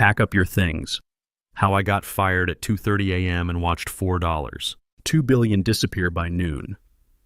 Pack up your things. How I got fired at 2:30 a.m. and watched $4. $2 billion disappear by noon.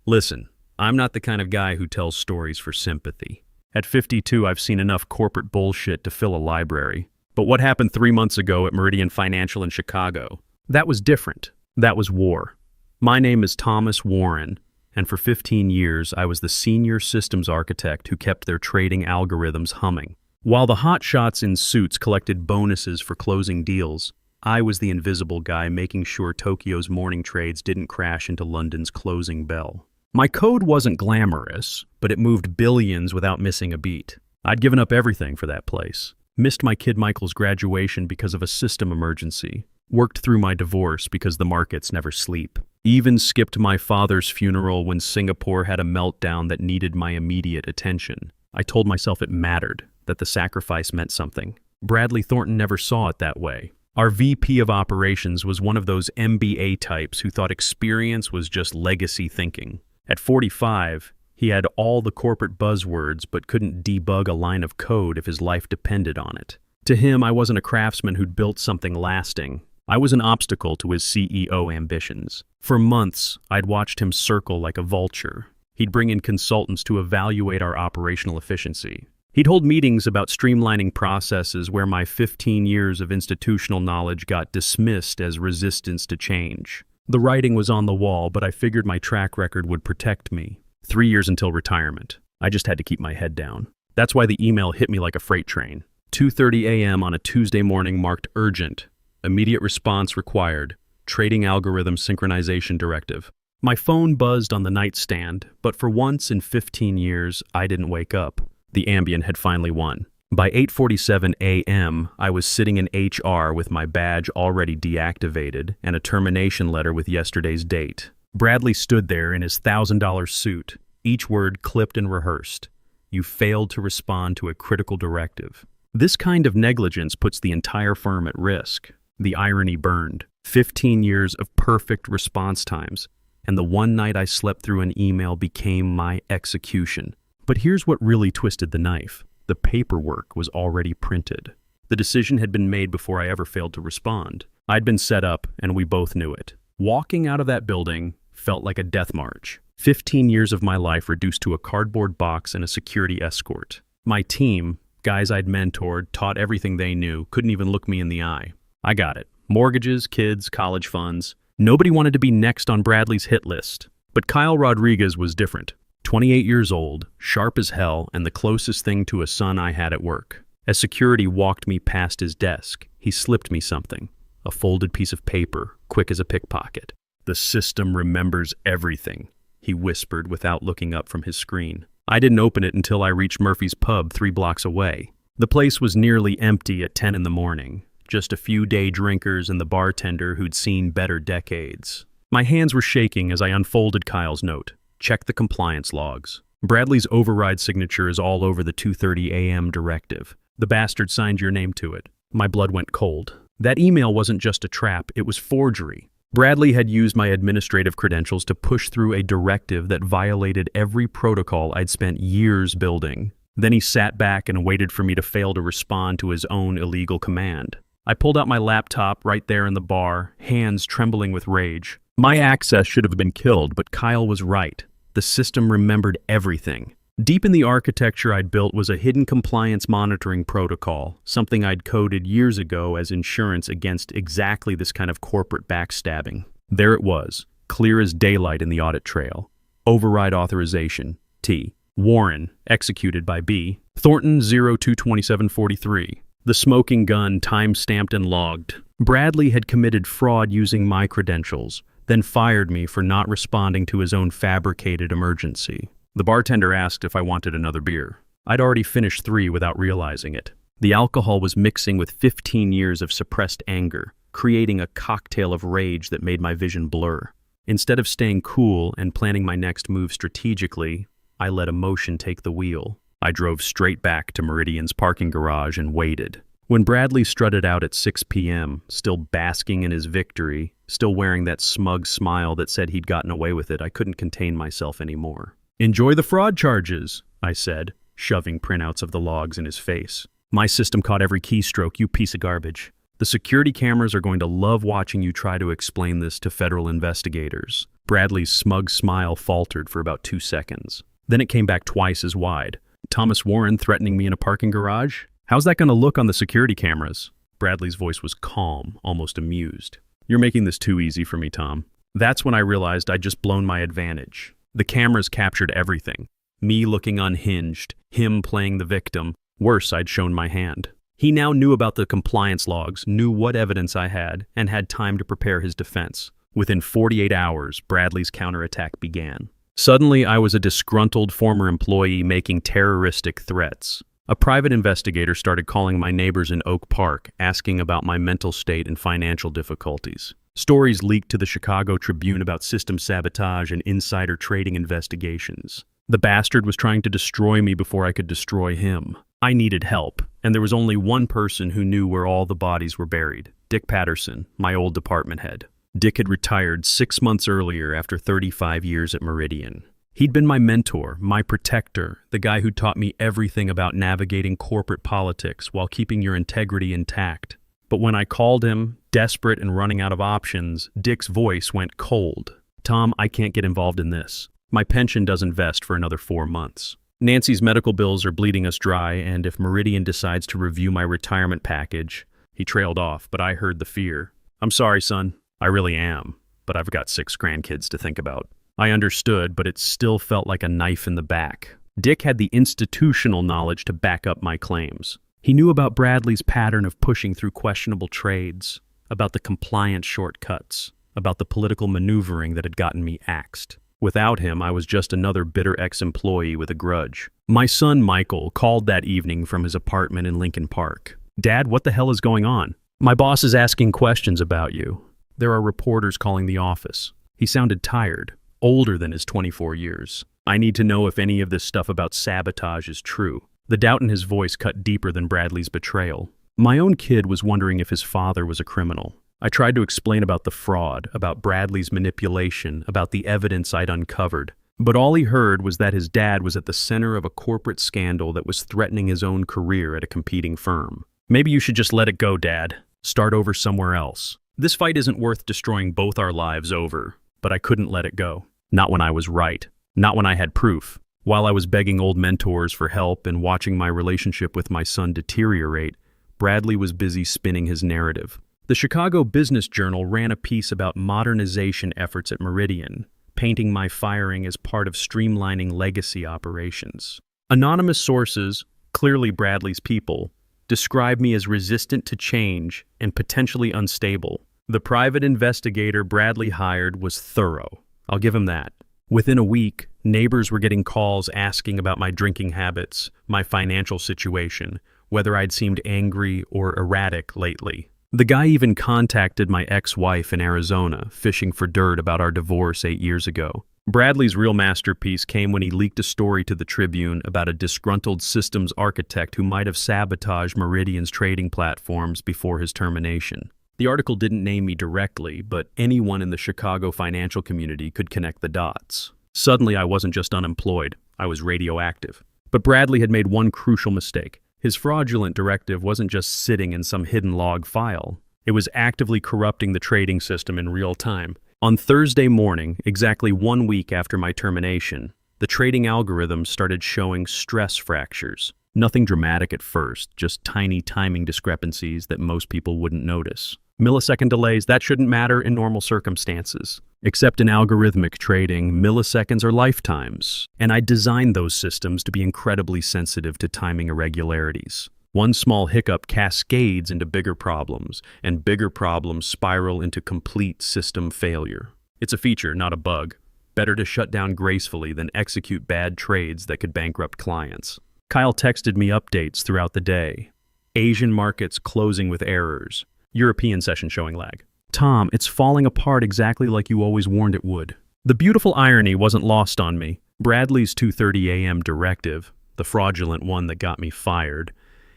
Listen, I'm not the kind of guy who tells stories for sympathy. At 52, I've seen enough corporate bullshit to fill a library. But what happened 3 months ago at Meridian Financial in Chicago? That was different. That was war. My name is Thomas Warren, and for 15 years I was the senior systems architect who kept their trading algorithms humming. While the hotshots in suits collected bonuses for closing deals, I was the invisible guy making sure Tokyo's morning trades didn't crash into London's closing bell. My code wasn't glamorous, but it moved billions without missing a beat. I'd given up everything for that place. Missed my kid Michael's graduation because of a system emergency. Worked through my divorce because the markets never sleep. Even skipped my father's funeral when Singapore had a meltdown that needed my immediate attention. I told myself it mattered, that the sacrifice meant something. Bradley Thornton never saw it that way. Our VP of operations was one of those MBA types who thought experience was just legacy thinking. At 45, he had all the corporate buzzwords but couldn't debug a line of code if his life depended on it. To him, I wasn't a craftsman who'd built something lasting. I was an obstacle to his CEO ambitions. For months, I'd watched him circle like a vulture. He'd bring in consultants to evaluate our operational efficiency. He'd hold meetings about streamlining processes where my 15 years of institutional knowledge got dismissed as resistance to change. The writing was on the wall, but I figured my track record would protect me. 3 years until retirement. I just had to keep my head down. That's why the email hit me like a freight train. 2:30 a.m. on a Tuesday morning marked urgent. Immediate response required. Trading algorithm synchronization directive. My phone buzzed on the nightstand, but for once in 15 years, I didn't wake up. The Ambien had finally won. By 8:47 a.m., I was sitting in HR with my badge already deactivated and a termination letter with yesterday's date. Bradley stood there in his $1,000 suit, each word clipped and rehearsed. You failed to respond to a critical directive. This kind of negligence puts the entire firm at risk. The irony burned. 15 years of perfect response times, and the one night I slept through an email became my execution. But here's what really twisted the knife. The paperwork was already printed. The decision had been made before I ever failed to respond. I'd been set up, and we both knew it. Walking out of that building felt like a death march. 15 years of my life reduced to a cardboard box and a security escort. My team, guys I'd mentored, taught everything they knew, couldn't even look me in the eye. I got it. Mortgages, kids, college funds. Nobody wanted to be next on Bradley's hit list. But Kyle Rodriguez was different. 28 years old, sharp as hell, and the closest thing to a son I had at work. As security walked me past his desk, he slipped me something. A folded piece of paper, quick as a pickpocket. The system remembers everything, he whispered without looking up from his screen. I didn't open it until I reached Murphy's Pub 3 blocks away. The place was nearly empty at 10 in the morning. Just a few day drinkers and the bartender who'd seen better decades. My hands were shaking as I unfolded Kyle's note. Check the compliance logs. Bradley's override signature is all over the 2:30 a.m. directive. The bastard signed your name to it. My blood went cold. That email wasn't just a trap, it was forgery. Bradley had used my administrative credentials to push through a directive that violated every protocol I'd spent years building. Then he sat back and waited for me to fail to respond to his own illegal command. I pulled out my laptop right there in the bar, hands trembling with rage. My access should have been killed, but Kyle was right. The system remembered everything. Deep in the architecture I'd built was a hidden compliance monitoring protocol, something I'd coded years ago as insurance against exactly this kind of corporate backstabbing. There it was, clear as daylight in the audit trail. Override authorization, T. Warren, executed by B. Thornton 022743. The smoking gun time-stamped and logged. Bradley had committed fraud using my credentials, then fired me for not responding to his own fabricated emergency. The bartender asked if I wanted another beer. I'd already finished 3 without realizing it. The alcohol was mixing with 15 years of suppressed anger, creating a cocktail of rage that made my vision blur. Instead of staying cool and planning my next move strategically, I let emotion take the wheel. I drove straight back to Meridian's parking garage and waited. When Bradley strutted out at 6 p.m., still basking in his victory, still wearing that smug smile that said he'd gotten away with it, I couldn't contain myself anymore. "Enjoy the fraud charges," I said, shoving printouts of the logs in his face. My system caught every keystroke, you piece of garbage. The security cameras are going to love watching you try to explain this to federal investigators. Bradley's smug smile faltered for about 2 seconds. Then it came back twice as wide. Thomas Warren threatening me in a parking garage? How's that going to look on the security cameras? Bradley's voice was calm, almost amused. You're making this too easy for me, Tom. That's when I realized I'd just blown my advantage. The cameras captured everything. Me looking unhinged, him playing the victim. Worse, I'd shown my hand. He now knew about the compliance logs, knew what evidence I had, and had time to prepare his defense. Within 48 hours, Bradley's counterattack began. Suddenly, I was a disgruntled former employee making terroristic threats. A private investigator started calling my neighbors in Oak Park, asking about my mental state and financial difficulties. Stories leaked to the Chicago Tribune about system sabotage and insider trading investigations. The bastard was trying to destroy me before I could destroy him. I needed help, and there was only one person who knew where all the bodies were buried. Dick Patterson, my old department head. Dick had retired 6 months earlier after 35 years at Meridian. He'd been my mentor, my protector, the guy who taught me everything about navigating corporate politics while keeping your integrity intact. But when I called him, desperate and running out of options, Dick's voice went cold. Tom, I can't get involved in this. My pension doesn't vest for another 4 months. Nancy's medical bills are bleeding us dry, and if Meridian decides to review my retirement package... He trailed off, but I heard the fear. I'm sorry, son. I really am. But I've got 6 grandkids to think about. I understood, but it still felt like a knife in the back. Dick had the institutional knowledge to back up my claims. He knew about Bradley's pattern of pushing through questionable trades, about the compliance shortcuts, about the political maneuvering that had gotten me axed. Without him, I was just another bitter ex-employee with a grudge. My son, Michael, called that evening from his apartment in Lincoln Park. Dad, what the hell is going on? My boss is asking questions about you. There are reporters calling the office. He sounded tired, older than his 24 years. I need to know if any of this stuff about sabotage is true. The doubt in his voice cut deeper than Bradley's betrayal. My own kid was wondering if his father was a criminal. I tried to explain about the fraud, about Bradley's manipulation, about the evidence I'd uncovered. But all he heard was that his dad was at the center of a corporate scandal that was threatening his own career at a competing firm. Maybe you should just let it go, Dad. Start over somewhere else. This fight isn't worth destroying both our lives over. But I couldn't let it go. Not when I was right. Not when I had proof. While I was begging old mentors for help and watching my relationship with my son deteriorate, Bradley was busy spinning his narrative. The Chicago Business Journal ran a piece about modernization efforts at Meridian, painting my firing as part of streamlining legacy operations. Anonymous sources, clearly Bradley's people, described me as resistant to change and potentially unstable. The private investigator Bradley hired was thorough. I'll give him that. Within a week, neighbors were getting calls asking about my drinking habits, my financial situation, whether I'd seemed angry or erratic lately. The guy even contacted my ex-wife in Arizona, fishing for dirt about our divorce 8 years ago. Bradley's real masterpiece came when he leaked a story to the Tribune about a disgruntled systems architect who might have sabotaged Meridian's trading platforms before his termination. The article didn't name me directly, but anyone in the Chicago financial community could connect the dots. Suddenly, I wasn't just unemployed, I was radioactive. But Bradley had made one crucial mistake. His fraudulent directive wasn't just sitting in some hidden log file. It was actively corrupting the trading system in real time. On Thursday morning, exactly 1 week after my termination, the trading algorithms started showing stress fractures. Nothing dramatic at first, just tiny timing discrepancies that most people wouldn't notice. Millisecond delays, that shouldn't matter in normal circumstances. Except in algorithmic trading, milliseconds are lifetimes, and I designed those systems to be incredibly sensitive to timing irregularities. One small hiccup cascades into bigger problems, and bigger problems spiral into complete system failure. It's a feature, not a bug. Better to shut down gracefully than execute bad trades that could bankrupt clients. Kyle texted me updates throughout the day. Asian markets closing with errors. European session showing lag. Tom, it's falling apart exactly like you always warned it would. The beautiful irony wasn't lost on me. Bradley's 2:30 a.m. directive, the fraudulent one that got me fired,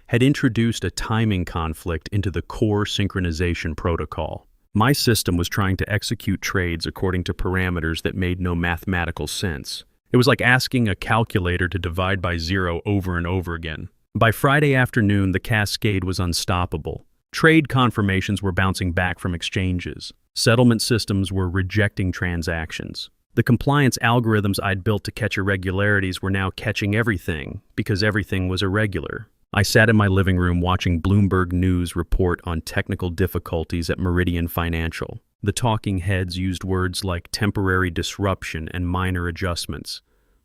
had introduced a timing conflict into the core synchronization protocol. My system was trying to execute trades according to parameters that made no mathematical sense. It was like asking a calculator to divide by 0 over and over again. By Friday afternoon, the cascade was unstoppable. Trade confirmations were bouncing back from exchanges. Settlement systems were rejecting transactions. The compliance algorithms I'd built to catch irregularities were now catching everything because everything was irregular. I sat in my living room watching Bloomberg News report on technical difficulties at Meridian Financial. The talking heads used words like temporary disruption and minor adjustments,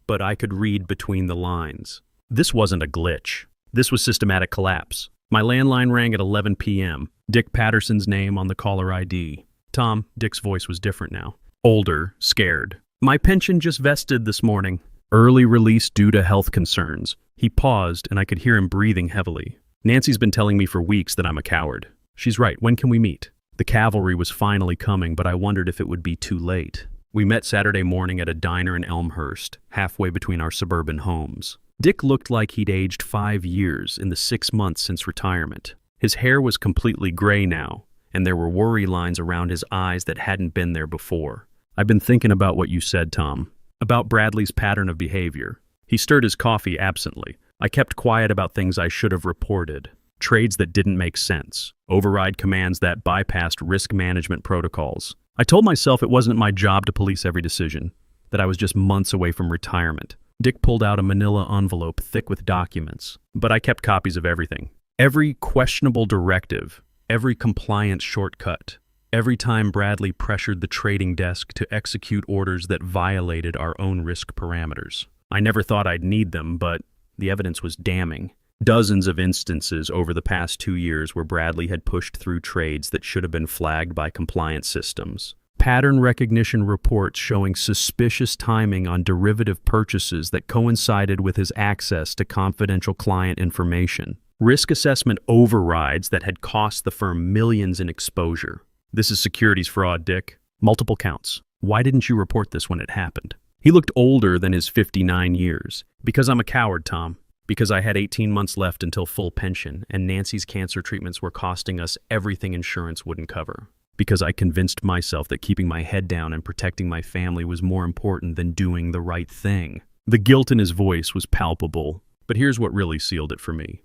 but I could read between the lines. This wasn't a glitch. This was systematic collapse. My landline rang at 11 p.m. Dick Patterson's name on the caller ID. Tom, Dick's voice was different now. Older, scared. My pension just vested this morning. Early release due to health concerns. He paused, and I could hear him breathing heavily. Nancy's been telling me for weeks that I'm a coward. She's right. When can we meet? The cavalry was finally coming, but I wondered if it would be too late. We met Saturday morning at a diner in Elmhurst, halfway between our suburban homes. Dick looked like he'd aged 5 years in the 6 months since retirement. His hair was completely gray now, and there were worry lines around his eyes that hadn't been there before. I've been thinking about what you said, Tom, about Bradley's pattern of behavior. He stirred his coffee absently. I kept quiet about things I should have reported. Trades that didn't make sense. Override commands that bypassed risk management protocols. I told myself it wasn't my job to police every decision, that I was just months away from retirement. Dick pulled out a manila envelope thick with documents, but I kept copies of everything. Every questionable directive, every compliance shortcut, every time Bradley pressured the trading desk to execute orders that violated our own risk parameters. I never thought I'd need them, but the evidence was damning. Dozens of instances over the past 2 years where Bradley had pushed through trades that should have been flagged by compliance systems. Pattern recognition reports showing suspicious timing on derivative purchases that coincided with his access to confidential client information. Risk assessment overrides that had cost the firm millions in exposure. This is securities fraud, Dick. Multiple counts. Why didn't you report this when it happened? He looked older than his 59 years. Because I'm a coward, Tom. Because I had 18 months left until full pension, and Nancy's cancer treatments were costing us everything insurance wouldn't cover. Because I convinced myself that keeping my head down and protecting my family was more important than doing the right thing. The guilt in his voice was palpable, but here's what really sealed it for me.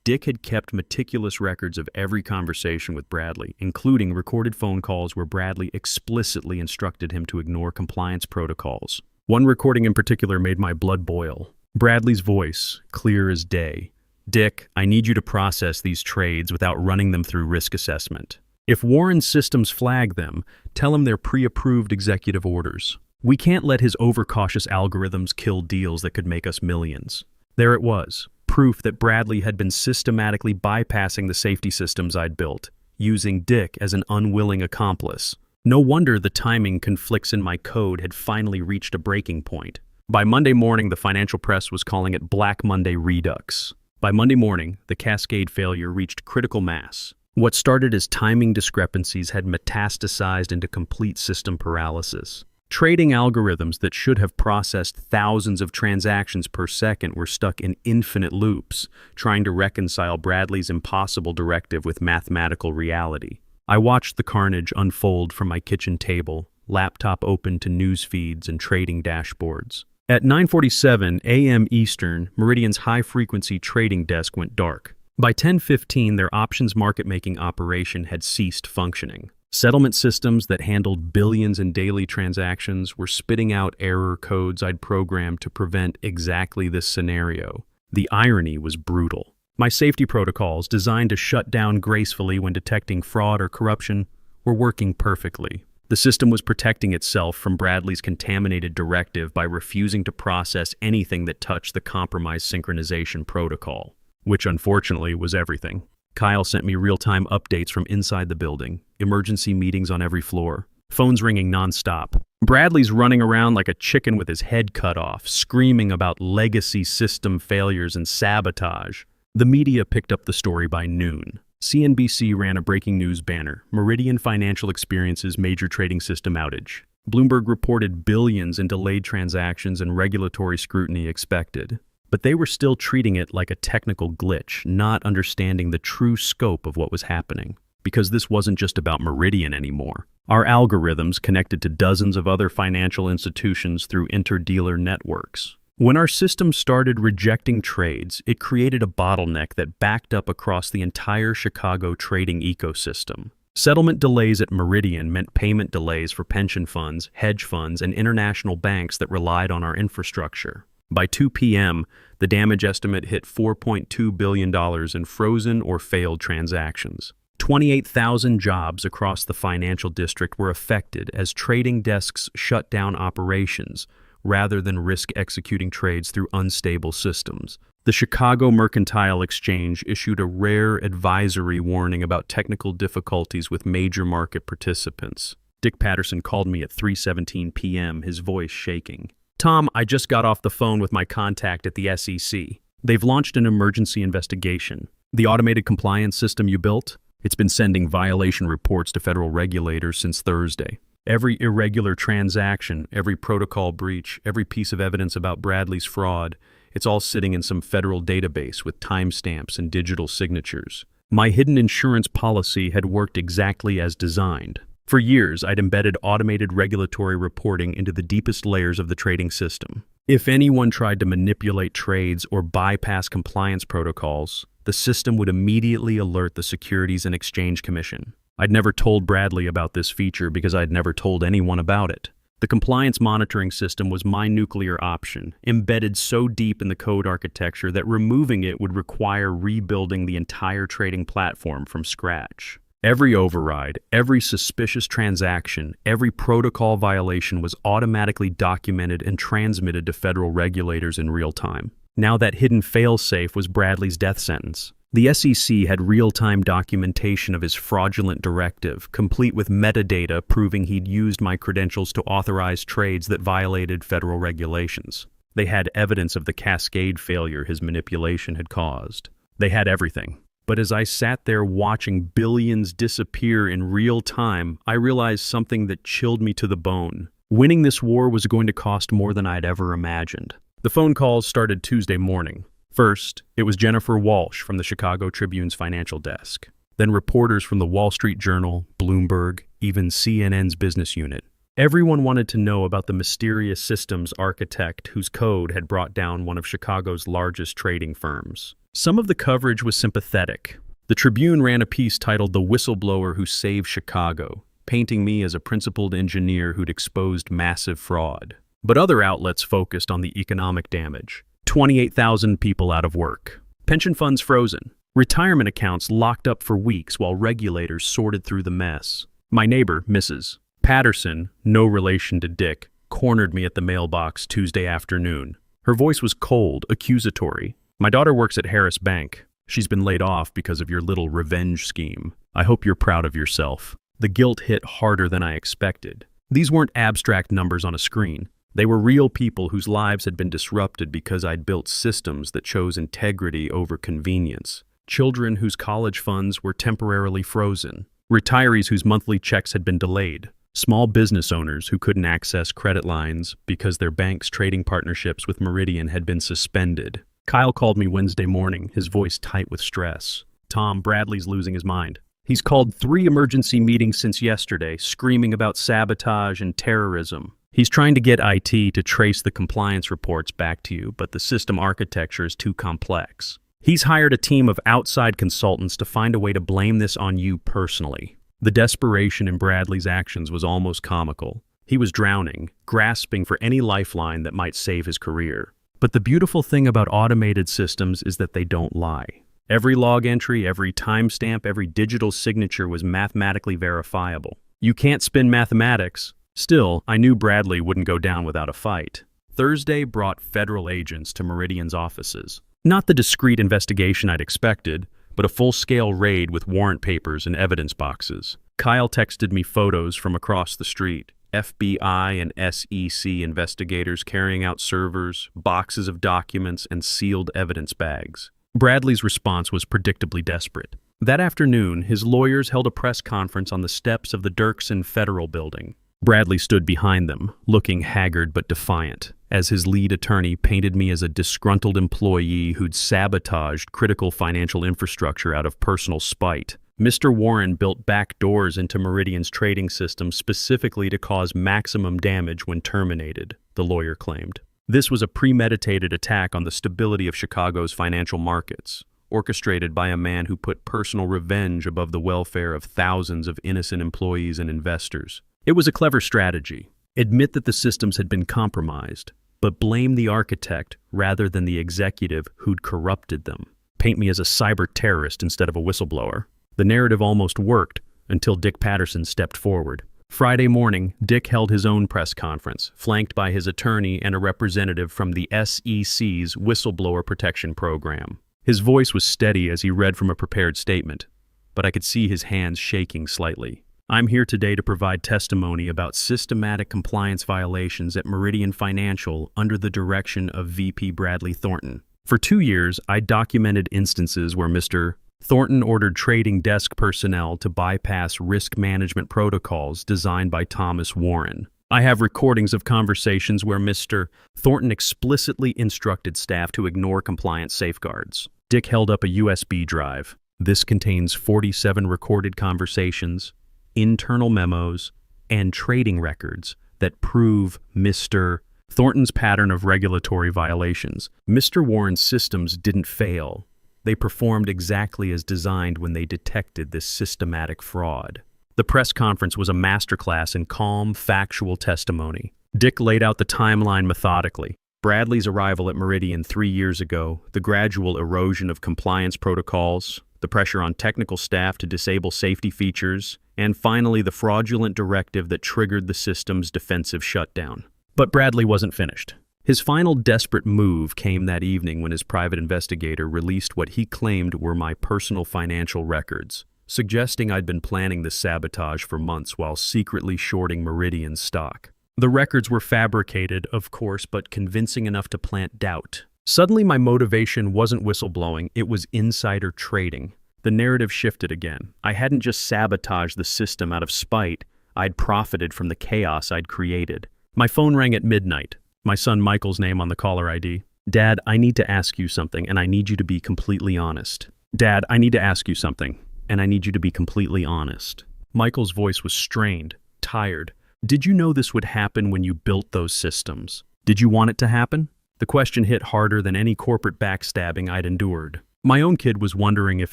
Dick had kept meticulous records of every conversation with Bradley, including recorded phone calls where Bradley explicitly instructed him to ignore compliance protocols. One recording in particular made my blood boil. Bradley's voice, clear as day. Dick, I need you to process these trades without running them through risk assessment. If Warren's systems flag them, tell him they're pre-approved executive orders. We can't let his overcautious algorithms kill deals that could make us millions. There it was. Proof that Bradley had been systematically bypassing the safety systems I'd built, using Dick as an unwilling accomplice. No wonder the timing conflicts in my code had finally reached a breaking point. By Monday morning, the financial press was calling it Black Monday Redux. By Monday morning, the cascade failure reached critical mass. What started as timing discrepancies had metastasized into complete system paralysis. Trading algorithms that should have processed thousands of transactions per second were stuck in infinite loops, trying to reconcile Bradley's impossible directive with mathematical reality. I watched the carnage unfold from my kitchen table, laptop open to news feeds and trading dashboards. At 9:47 a.m. Eastern, Meridian's high-frequency trading desk went dark. By 10:15, their options market-making operation had ceased functioning. Settlement systems that handled billions in daily transactions were spitting out error codes I'd programmed to prevent exactly this scenario. The irony was brutal. My safety protocols, designed to shut down gracefully when detecting fraud or corruption, were working perfectly. The system was protecting itself from Bradley's contaminated directive by refusing to process anything that touched the compromised synchronization protocol, which unfortunately was everything. Kyle sent me real-time updates from inside the building, emergency meetings on every floor, phones ringing nonstop. Bradley's running around like a chicken with his head cut off, screaming about legacy system failures and sabotage. The media picked up the story by noon. CNBC ran a breaking news banner, Meridian Financial experiences major trading system outage. Bloomberg reported billions in delayed transactions and regulatory scrutiny expected. But they were still treating it like a technical glitch, not understanding the true scope of what was happening. Because this wasn't just about Meridian anymore. Our algorithms connected to dozens of other financial institutions through interdealer networks. When our system started rejecting trades, it created a bottleneck that backed up across the entire Chicago trading ecosystem. Settlement delays at Meridian meant payment delays for pension funds, hedge funds, and international banks that relied on our infrastructure. By 2 p.m., the damage estimate hit $4.2 billion in frozen or failed transactions. 28,000 jobs across the financial district were affected as trading desks shut down operations rather than risk executing trades through unstable systems. The Chicago Mercantile Exchange issued a rare advisory warning about technical difficulties with major market participants. Dick Patterson called me at 3:17 p.m., his voice shaking. "Tom, I just got off the phone with my contact at the SEC. They've launched an emergency investigation. The automated compliance system you built? It's been sending violation reports to federal regulators since Thursday. Every irregular transaction, every protocol breach, every piece of evidence about Bradley's fraud, it's all sitting in some federal database with timestamps and digital signatures. My hidden insurance policy had worked exactly as designed. For years, I'd embedded automated regulatory reporting into the deepest layers of the trading system. If anyone tried to manipulate trades or bypass compliance protocols, the system would immediately alert the Securities and Exchange Commission. I'd never told Bradley about this feature because I'd never told anyone about it. The compliance monitoring system was my nuclear option, embedded so deep in the code architecture that removing it would require rebuilding the entire trading platform from scratch. Every override, every suspicious transaction, every protocol violation was automatically documented and transmitted to federal regulators in real time. Now that hidden fail-safe was Bradley's death sentence. The SEC had real-time documentation of his fraudulent directive, complete with metadata proving he'd used my credentials to authorize trades that violated federal regulations. They had evidence of the cascade failure his manipulation had caused. They had everything. But as I sat there watching billions disappear in real time, I realized something that chilled me to the bone. Winning this war was going to cost more than I'd ever imagined. The phone calls started Tuesday morning. First, it was Jennifer Walsh from the Chicago Tribune's financial desk. Then reporters from the Wall Street Journal, Bloomberg, even CNN's business unit. Everyone wanted to know about the mysterious systems architect whose code had brought down one of Chicago's largest trading firms. Some of the coverage was sympathetic. The Tribune ran a piece titled "The Whistleblower Who Saved Chicago," painting me as a principled engineer who'd exposed massive fraud. But other outlets focused on the economic damage. 28,000 people out of work. Pension funds frozen. Retirement accounts locked up for weeks while regulators sorted through the mess. My neighbor, Mrs. Patterson, no relation to Dick, cornered me at the mailbox Tuesday afternoon. Her voice was cold, accusatory. "My daughter works at Harris Bank. She's been laid off because of your little revenge scheme. I hope you're proud of yourself." The guilt hit harder than I expected. These weren't abstract numbers on a screen. They were real people whose lives had been disrupted because I'd built systems that chose integrity over convenience. Children whose college funds were temporarily frozen. Retirees whose monthly checks had been delayed. Small business owners who couldn't access credit lines because their bank's trading partnerships with Meridian had been suspended. Kyle called me Wednesday morning, his voice tight with stress. "Tom, Bradley's losing his mind. He's called 3 emergency meetings since yesterday, screaming about sabotage and terrorism. He's trying to get IT to trace the compliance reports back to you, but the system architecture is too complex. He's hired a team of outside consultants to find a way to blame this on you personally." The desperation in Bradley's actions was almost comical. He was drowning, grasping for any lifeline that might save his career. But the beautiful thing about automated systems is that they don't lie. Every log entry, every timestamp, every digital signature was mathematically verifiable. You can't spin mathematics. Still, I knew Bradley wouldn't go down without a fight. Thursday brought federal agents to Meridian's offices. Not the discreet investigation I'd expected, but a full-scale raid with warrant papers and evidence boxes. Kyle texted me photos from across the street. FBI and SEC investigators carrying out servers, boxes of documents, and sealed evidence bags. Bradley's response was predictably desperate. That afternoon, his lawyers held a press conference on the steps of the Dirksen Federal Building. Bradley stood behind them, looking haggard but defiant, as his lead attorney painted me as a disgruntled employee who'd sabotaged critical financial infrastructure out of personal spite. Mr. Warren built back doors into Meridian's trading system specifically to cause maximum damage when terminated, the lawyer claimed. This was a premeditated attack on the stability of Chicago's financial markets, orchestrated by a man who put personal revenge above the welfare of thousands of innocent employees and investors. It was a clever strategy. Admit that the systems had been compromised, but blame the architect rather than the executive who'd corrupted them. Paint me as a cyber terrorist instead of a whistleblower. The narrative almost worked until Dick Patterson stepped forward. Friday morning, Dick held his own press conference, flanked by his attorney and a representative from the SEC's Whistleblower Protection Program. His voice was steady as he read from a prepared statement, but I could see his hands shaking slightly. I'm here today to provide testimony about systematic compliance violations at Meridian Financial under the direction of VP Bradley Thornton. For 2 years, I documented instances where Mr. Thornton ordered trading desk personnel to bypass risk management protocols designed by Thomas Warren. I have recordings of conversations where Mr. Thornton explicitly instructed staff to ignore compliance safeguards. Dick held up a USB drive. This contains 47 recorded conversations, internal memos, and trading records that prove Mr. Thornton's pattern of regulatory violations. Mr. Warren's systems didn't fail. They performed exactly as designed when they detected this systematic fraud. The press conference was a masterclass in calm, factual testimony. Dick laid out the timeline methodically. Bradley's arrival at Meridian 3 years ago, the gradual erosion of compliance protocols, the pressure on technical staff to disable safety features, and finally the fraudulent directive that triggered the system's defensive shutdown. But Bradley wasn't finished. His final desperate move came that evening when his private investigator released what he claimed were my personal financial records, suggesting I'd been planning this sabotage for months while secretly shorting Meridian's stock. The records were fabricated, of course, but convincing enough to plant doubt. Suddenly, my motivation wasn't whistleblowing, it was insider trading. The narrative shifted again. I hadn't just sabotaged the system out of spite, I'd profited from the chaos I'd created. My phone rang at midnight. My son Michael's name on the caller ID. Dad, I need to ask you something, and I need you to be completely honest. Dad, I need to ask you something, and I need you to be completely honest. Michael's voice was strained, tired. Did you know this would happen when you built those systems? Did you want it to happen? The question hit harder than any corporate backstabbing I'd endured. My own kid was wondering if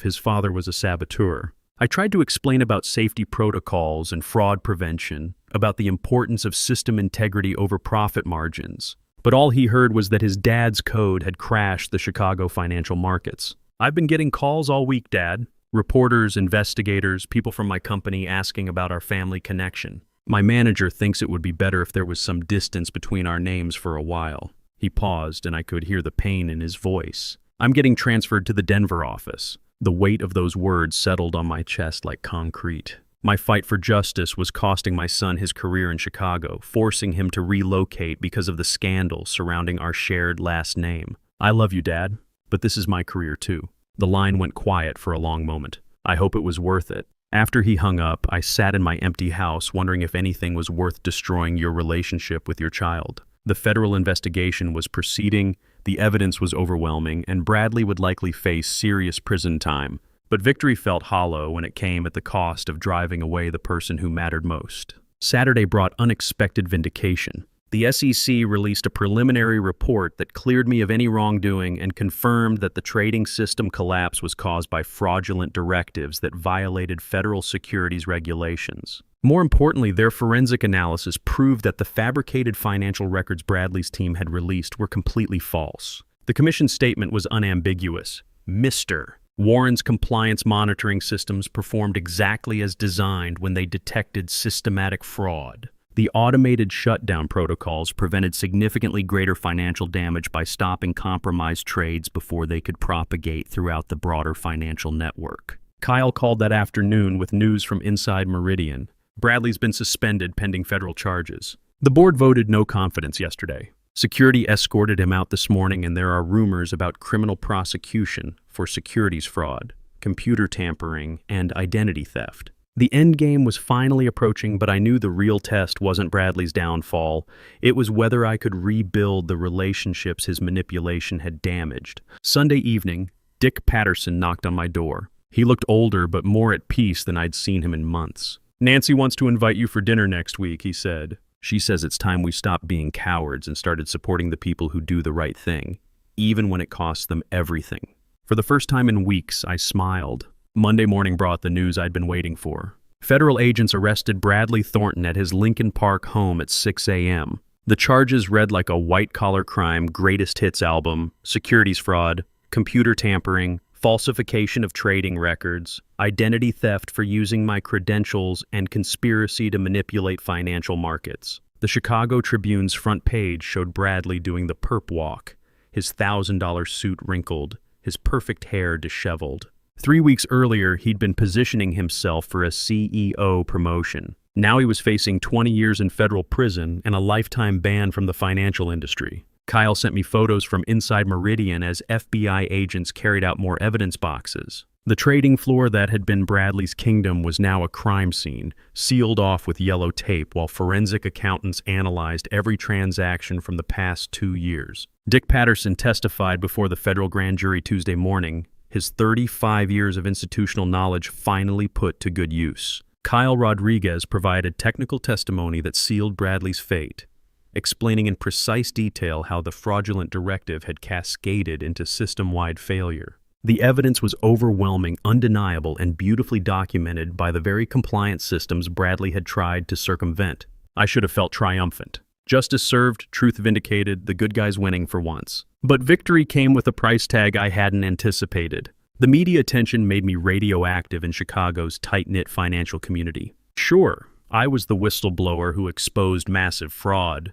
his father was a saboteur. I tried to explain about safety protocols and fraud prevention, about the importance of system integrity over profit margins. But all he heard was that his dad's code had crashed the Chicago financial markets. I've been getting calls all week, Dad. Reporters, investigators, people from my company asking about our family connection. My manager thinks it would be better if there was some distance between our names for a while. He paused, and I could hear the pain in his voice. I'm getting transferred to the Denver office. The weight of those words settled on my chest like concrete. My fight for justice was costing my son his career in Chicago, forcing him to relocate because of the scandal surrounding our shared last name. I love you, Dad, but this is my career too. The line went quiet for a long moment. I hope it was worth it. After he hung up, I sat in my empty house wondering if anything was worth destroying your relationship with your child. The federal investigation was proceeding, the evidence was overwhelming, and Bradley would likely face serious prison time. But victory felt hollow when it came at the cost of driving away the person who mattered most. Saturday brought unexpected vindication. The SEC released a preliminary report that cleared me of any wrongdoing and confirmed that the trading system collapse was caused by fraudulent directives that violated federal securities regulations. More importantly, their forensic analysis proved that the fabricated financial records Bradley's team had released were completely false. The commission's statement was unambiguous. Mr. Warren's compliance monitoring systems performed exactly as designed when they detected systematic fraud. The automated shutdown protocols prevented significantly greater financial damage by stopping compromised trades before they could propagate throughout the broader financial network. Kyle called that afternoon with news from inside Meridian. Bradley's been suspended pending federal charges. The board voted no confidence yesterday. Security escorted him out this morning, and there are rumors about criminal prosecution for securities fraud, computer tampering, and identity theft. The endgame was finally approaching, but I knew the real test wasn't Bradley's downfall. It was whether I could rebuild the relationships his manipulation had damaged. Sunday evening, Dick Patterson knocked on my door. He looked older but more at peace than I'd seen him in months. "Nancy wants to invite you for dinner next week," he said. She says it's time we stopped being cowards and started supporting the people who do the right thing, even when it costs them everything. For the first time in weeks, I smiled. Monday morning brought the news I'd been waiting for. Federal agents arrested Bradley Thornton at his Lincoln Park home at 6 a.m. The charges read like a white-collar crime greatest hits album: securities fraud, computer tampering, falsification of trading records, identity theft for using my credentials, and conspiracy to manipulate financial markets. The Chicago Tribune's front page showed Bradley doing the perp walk, his $1,000 suit wrinkled, his perfect hair disheveled. 3 weeks earlier, he'd been positioning himself for a CEO promotion. Now he was facing 20 years in federal prison and a lifetime ban from the financial industry. Kyle sent me photos from inside Meridian as FBI agents carried out more evidence boxes. The trading floor that had been Bradley's kingdom was now a crime scene, sealed off with yellow tape while forensic accountants analyzed every transaction from the past 2 years. Dick Patterson testified before the federal grand jury Tuesday morning, his 35 years of institutional knowledge finally put to good use. Kyle Rodriguez provided technical testimony that sealed Bradley's fate, explaining in precise detail how the fraudulent directive had cascaded into system-wide failure. The evidence was overwhelming, undeniable, and beautifully documented by the very compliance systems Bradley had tried to circumvent. I should have felt triumphant. Justice served, truth vindicated, the good guys winning for once. But victory came with a price tag I hadn't anticipated. The media attention made me radioactive in Chicago's tight-knit financial community. Sure, I was the whistleblower who exposed massive fraud,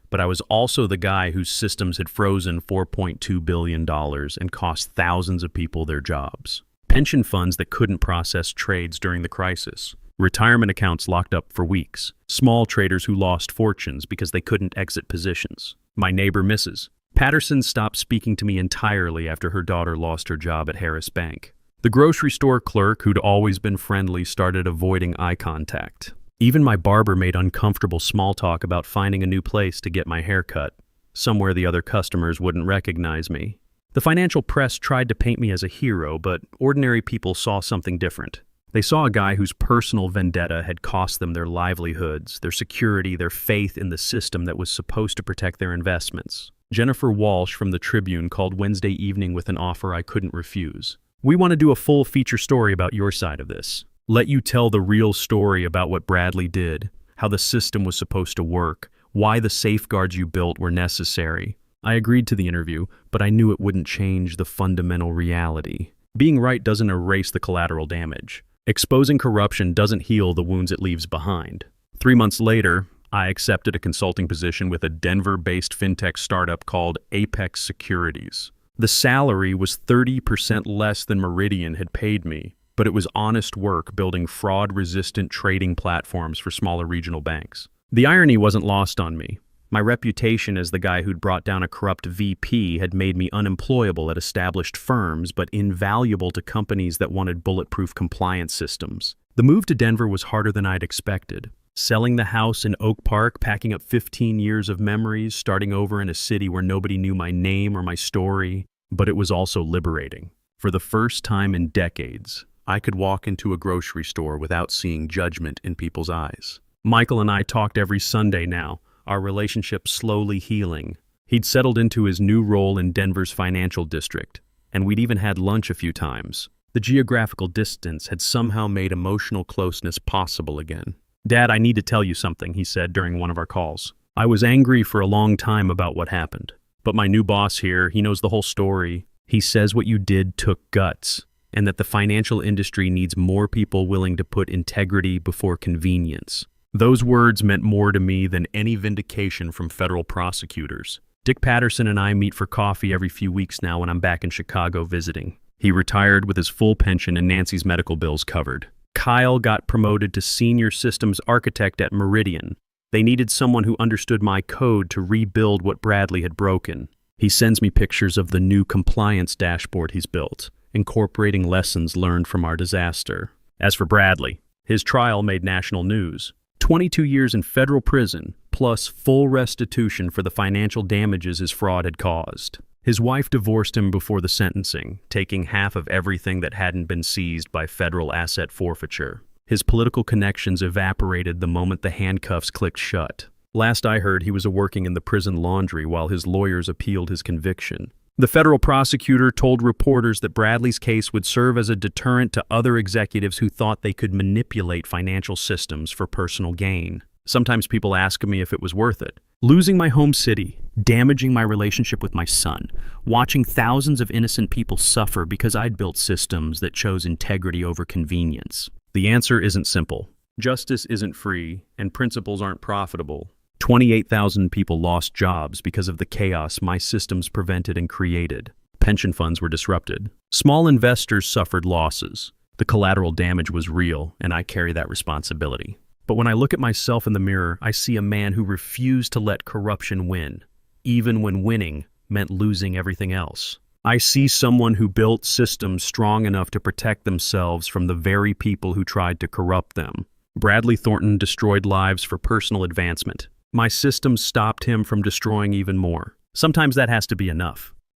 but I was also the guy whose systems had frozen $4.2 billion and cost thousands of people their jobs. Pension funds that couldn't process trades during the crisis. Retirement accounts locked up for weeks. Small traders who lost fortunes because they couldn't exit positions. My neighbor, Mrs. Patterson, stopped speaking to me entirely after her daughter lost her job at Harris Bank. The grocery store clerk, who'd always been friendly, started avoiding eye contact. Even my barber made uncomfortable small talk about finding a new place to get my hair cut, somewhere the other customers wouldn't recognize me. The financial press tried to paint me as a hero, but ordinary people saw something different. They saw a guy whose personal vendetta had cost them their livelihoods, their security, their faith in the system that was supposed to protect their investments. Jennifer Walsh from the Tribune called Wednesday evening with an offer I couldn't refuse. We want to do a full feature story about your side of this. Let you tell the real story about what Bradley did, how the system was supposed to work, why the safeguards you built were necessary. I agreed to the interview, but I knew it wouldn't change the fundamental reality. Being right doesn't erase the collateral damage. Exposing corruption doesn't heal the wounds it leaves behind. 3 months later, I accepted a consulting position with a Denver-based fintech startup called Apex Securities. The salary was 30% less than Meridian had paid me, but it was honest work building fraud-resistant trading platforms for smaller regional banks. The irony wasn't lost on me. My reputation as the guy who'd brought down a corrupt VP had made me unemployable at established firms, but invaluable to companies that wanted bulletproof compliance systems. The move to Denver was harder than I'd expected. Selling the house in Oak Park, packing up 15 years of memories, starting over in a city where nobody knew my name or my story. But it was also liberating. For the first time in decades, I could walk into a grocery store without seeing judgment in people's eyes. Michael and I talked every Sunday now, our relationship slowly healing. He'd settled into his new role in Denver's financial district, and we'd even had lunch a few times. The geographical distance had somehow made emotional closeness possible again. "Dad, I need to tell you something," he said during one of our calls. "I was angry for a long time about what happened. But my new boss here, he knows the whole story. He says what you did took guts, and that the financial industry needs more people willing to put integrity before convenience." Those words meant more to me than any vindication from federal prosecutors. Dick Patterson and I meet for coffee every few weeks now when I'm back in Chicago visiting. He retired with his full pension and Nancy's medical bills covered. Kyle got promoted to senior systems architect at Meridian. They needed someone who understood my code to rebuild what Bradley had broken. He sends me pictures of the new compliance dashboard he's built, incorporating lessons learned from our disaster. As for Bradley, his trial made national news. 22 years in federal prison, plus full restitution for the financial damages his fraud had caused. His wife divorced him before the sentencing, taking half of everything that hadn't been seized by federal asset forfeiture. His political connections evaporated the moment the handcuffs clicked shut. Last I heard, he was working in the prison laundry while his lawyers appealed his conviction. The federal prosecutor told reporters that Bradley's case would serve as a deterrent to other executives who thought they could manipulate financial systems for personal gain. Sometimes people ask me if it was worth it. Losing my home city, damaging my relationship with my son, watching thousands of innocent people suffer because I'd built systems that chose integrity over convenience. The answer isn't simple. Justice isn't free, and principles aren't profitable. 28,000 people lost jobs because of the chaos my systems prevented and created. Pension funds were disrupted. Small investors suffered losses. The collateral damage was real, and I carry that responsibility. But when I look at myself in the mirror, I see a man who refused to let corruption win, even when winning meant losing everything else. I see someone who built systems strong enough to protect themselves from the very people who tried to corrupt them. Bradley Thornton destroyed lives for personal advancement. My systems stopped him from destroying even more. Sometimes that has to be enough.